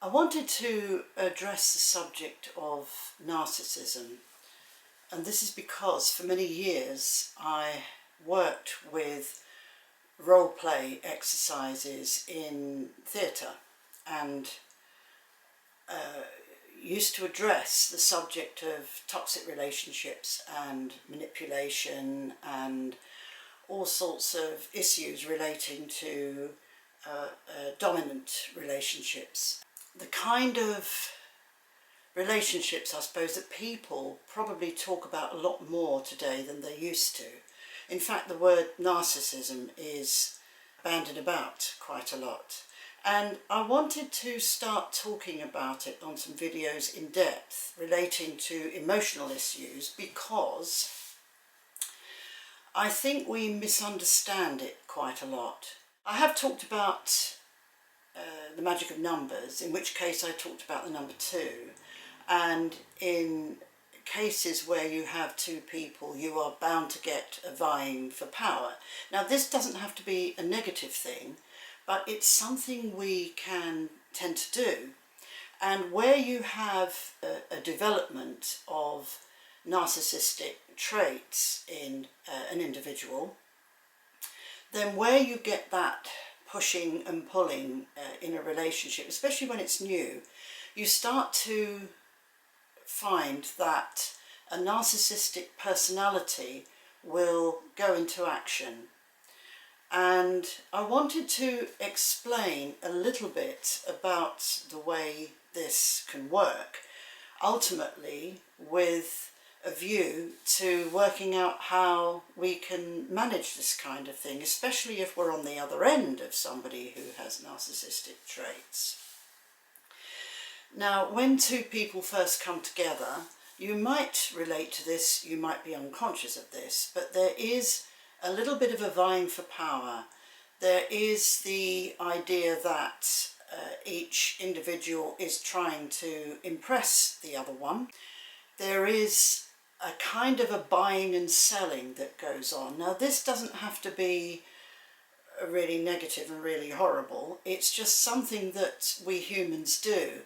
I wanted to address the subject of narcissism, and this is because for many years I worked with role play exercises in theatre and used to address the subject of toxic relationships and manipulation and all sorts of issues relating to dominant relationships. The kind of relationships, I suppose, that people probably talk about a lot more today than they used to. In fact, the word narcissism is bandied about quite a lot. And I wanted to start talking about it on some videos in depth relating to emotional issues because I think we misunderstand it quite a lot. I have talked about the magic of numbers, in which case I talked about the number 2, and in cases where you have two people, you are bound to get a vying for power. Now, this doesn't have to be a negative thing, but it's something we can tend to do. And where you have a development of narcissistic traits in an individual, then where you get that pushing and pulling in a relationship, especially when it's new, you start to find that a narcissistic personality will go into action. And I wanted to explain a little bit about the way this can work, ultimately with a view to working out how we can manage this kind of thing, especially if we're on the other end of somebody who has narcissistic traits. Now, when two people first come together, you might relate to this, you might be unconscious of this, but there is a little bit of a vying for power. There is the idea that each individual is trying to impress the other one. There is a kind of a buying and selling that goes on. Now, this doesn't have to be really negative and really horrible. It's just something that we humans do.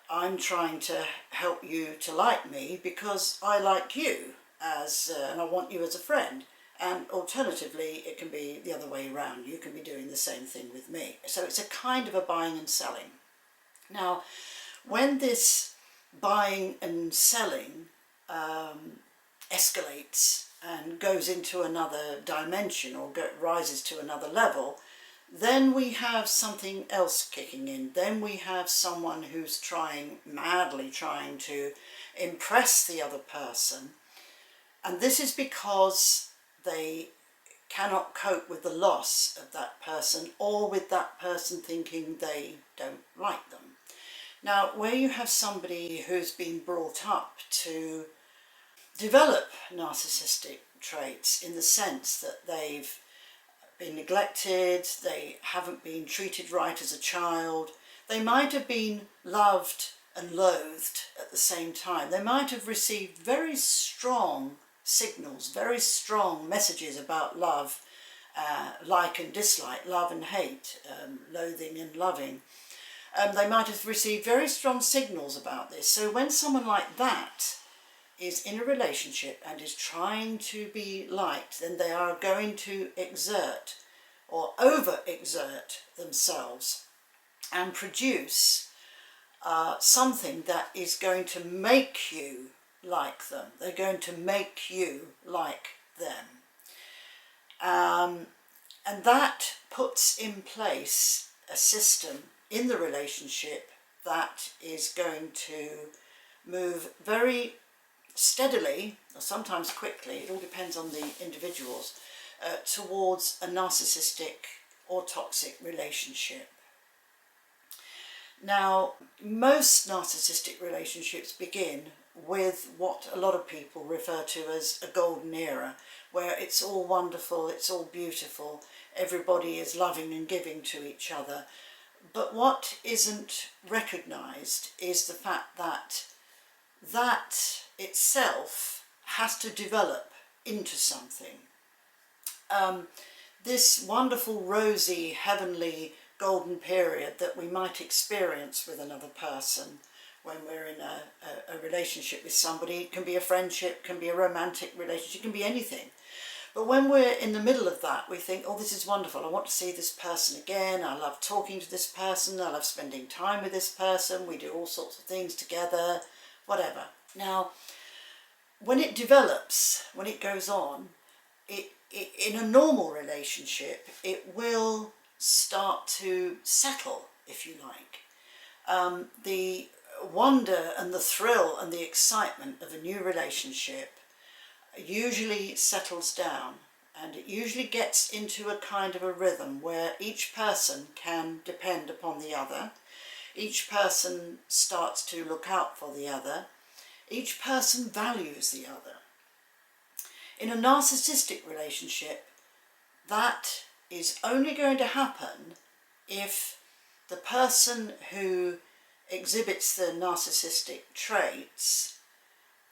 I'm trying to help you to like me because I like you and I want you as a friend. And alternatively, it can be the other way around. You can be doing the same thing with me. So it's a kind of a buying and selling. Now, when this buying and selling escalates and goes into another dimension or rises to another level, then we have something else kicking in. Then we have someone who's madly trying to impress the other person. And this is because they cannot cope with the loss of that person or with that person thinking they don't like them. Now, where you have somebody who's been brought up to develop narcissistic traits in the sense that they've been neglected, they haven't been treated right as a child, they might have been loved and loathed at the same time. They might have received very strong signals, very strong messages about love, like and dislike, love and hate, loathing and loving. They might have received very strong signals about this. So when someone like that is in a relationship and is trying to be liked, then they are going to exert or over-exert themselves and produce something that is going to make you like them. They're going to make you like them. And that puts in place a system in the relationship that is going to move very steadily, or sometimes quickly, it all depends on the individuals, towards a narcissistic or toxic relationship. Now, most narcissistic relationships begin with what a lot of people refer to as a golden era, where it's all wonderful, it's all beautiful, everybody is loving and giving to each other. But what isn't recognised is the fact that that itself has to develop into something. This wonderful, rosy, heavenly, golden period that we might experience with another person when we're in a relationship with somebody. It can be a friendship, can be a romantic relationship, it can be anything. But when we're in the middle of that, we think, oh, this is wonderful, I want to see this person again, I love talking to this person, I love spending time with this person, we do all sorts of things together, whatever. Now, when it develops, when it goes on, in a normal relationship, it will start to settle, if you like. The wonder and the thrill and the excitement of a new relationship usually settles down, and it usually gets into a kind of a rhythm where each person can depend upon the other, each person starts to look out for the other, each person values the other. In a narcissistic relationship, that is only going to happen if the person who exhibits the narcissistic traits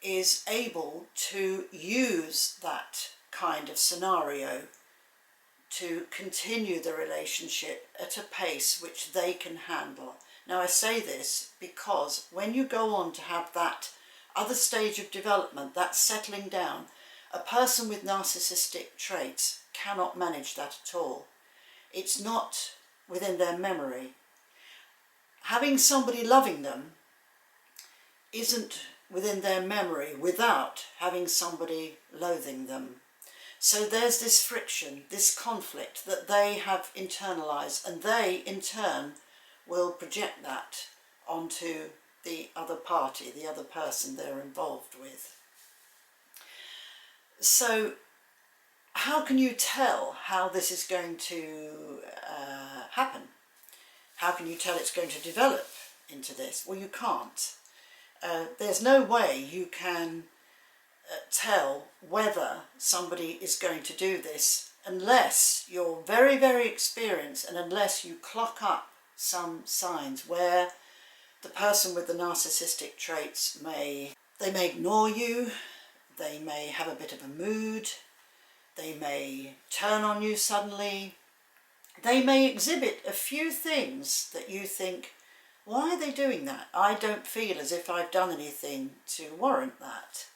is able to use that kind of scenario to continue the relationship at a pace which they can handle. Now, I say this because when you go on to have that other stage of development, that settling down, a person with narcissistic traits cannot manage that at all. It's not within their memory. Having somebody loving them isn't within their memory without having somebody loathing them. So there's this friction, this conflict that they have internalized, and they in turn will project that onto the other party, the other person they're involved with. So how can you tell how this is going to happen? How can you tell it's going to develop into this? Well, you can't. There's no way you can tell whether somebody is going to do this unless you're very, very experienced, and unless you clock up some signs where the person with the narcissistic traits may ignore you, they may have a bit of a mood, they may turn on you suddenly, they may exhibit a few things that you think, why are they doing that? I don't feel as if I've done anything to warrant that.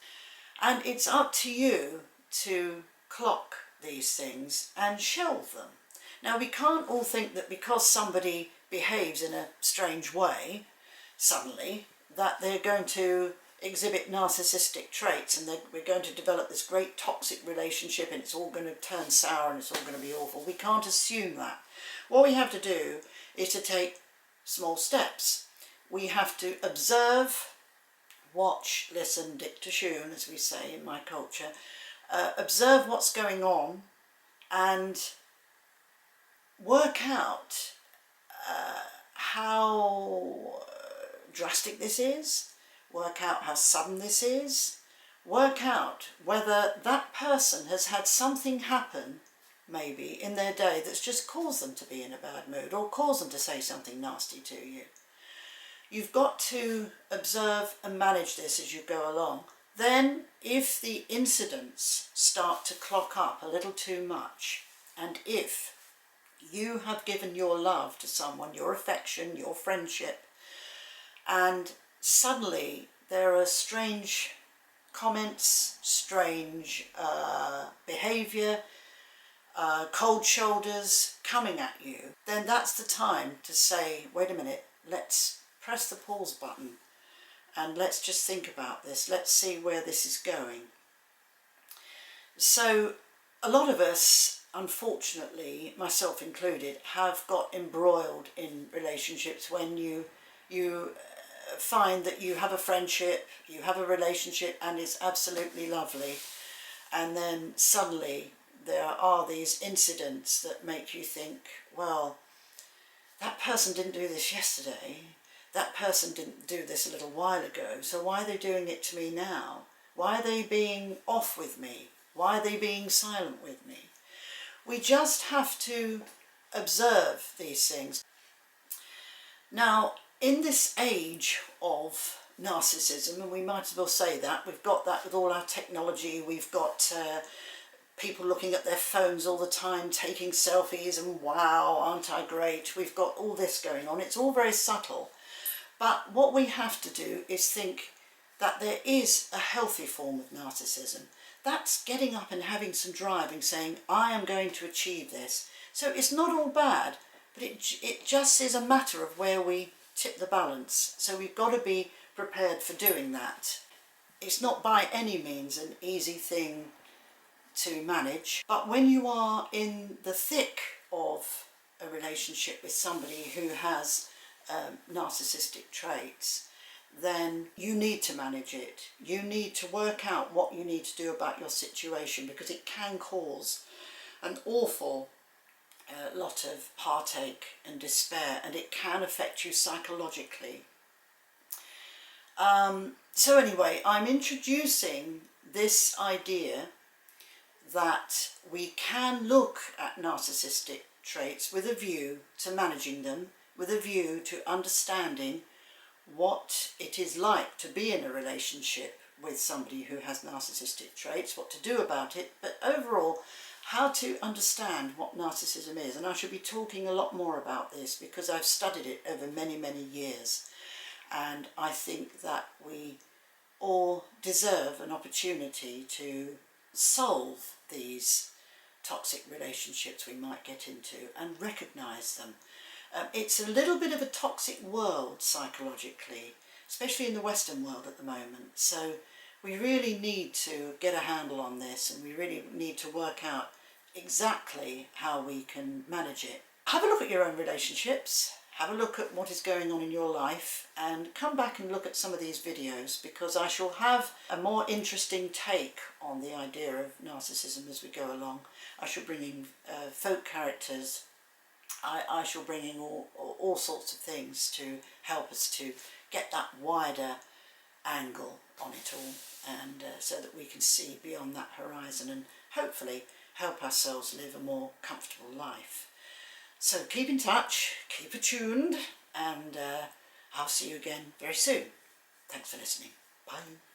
And it's up to you to clock these things and shelve them. Now, we can't all think that because somebody behaves in a strange way, suddenly, that they're going to exhibit narcissistic traits and we're going to develop this great toxic relationship and it's all going to turn sour and it's all going to be awful. We can't assume that. What we have to do is to take small steps. We have to observe, watch, listen, dictation, as we say in my culture, observe what's going on and work out how drastic this is, work out how sudden this is, work out whether that person has had something happen maybe in their day that's just caused them to be in a bad mood or caused them to say something nasty to you. You've got to observe and manage this as you go along. Then, if the incidents start to clock up a little too much, and if you have given your love to someone, your affection, your friendship, and suddenly there are strange comments, strange behaviour, cold shoulders coming at you, then that's the time to say, wait a minute, let's press the pause button and let's just think about this, let's see where this is going. So a lot of us, unfortunately, myself included, have got embroiled in relationships when you find that you have a friendship, you have a relationship and it's absolutely lovely, and then suddenly there are these incidents that make you think, well, that person didn't do this yesterday, that person didn't do this a little while ago, so why are they doing it to me now? Why are they being off with me? Why are they being silent with me? We just have to observe these things. Now, in this age of narcissism, and we might as well say that, we've got that with all our technology, we've got people looking at their phones all the time, taking selfies, and wow, aren't I great? We've got all this going on. It's all very subtle. But what we have to do is think that there is a healthy form of narcissism. That's getting up and having some drive and saying, I am going to achieve this. So it's not all bad, but it just is a matter of where we tip the balance. So we've got to be prepared for doing that. It's not by any means an easy thing to manage, but when you are in the thick of a relationship with somebody who has narcissistic traits, then you need to manage it. You need to work out what you need to do about your situation, because it can cause an awful lot of heartache and despair, and it can affect you psychologically. So anyway, I'm introducing this idea that we can look at narcissistic traits with a view to managing them, with a view to understanding what it is like to be in a relationship with somebody who has narcissistic traits, what to do about it, but overall how to understand what narcissism is. And I should be talking a lot more about this because I've studied it over many, many years, and I think that we all deserve an opportunity to solve these toxic relationships we might get into and recognise them. It's a little bit of a toxic world psychologically, especially in the Western world at the moment. So we really need to get a handle on this, and we really need to work out exactly how we can manage it. Have a look at your own relationships, have a look at what is going on in your life, and come back and look at some of these videos, because I shall have a more interesting take on the idea of narcissism as we go along. I shall bring in folk characters. I shall bring in all sorts of things to help us to get that wider angle on it all, and so that we can see beyond that horizon and hopefully help ourselves live a more comfortable life. So keep in touch, keep attuned, and I'll see you again very soon. Thanks for listening. Bye.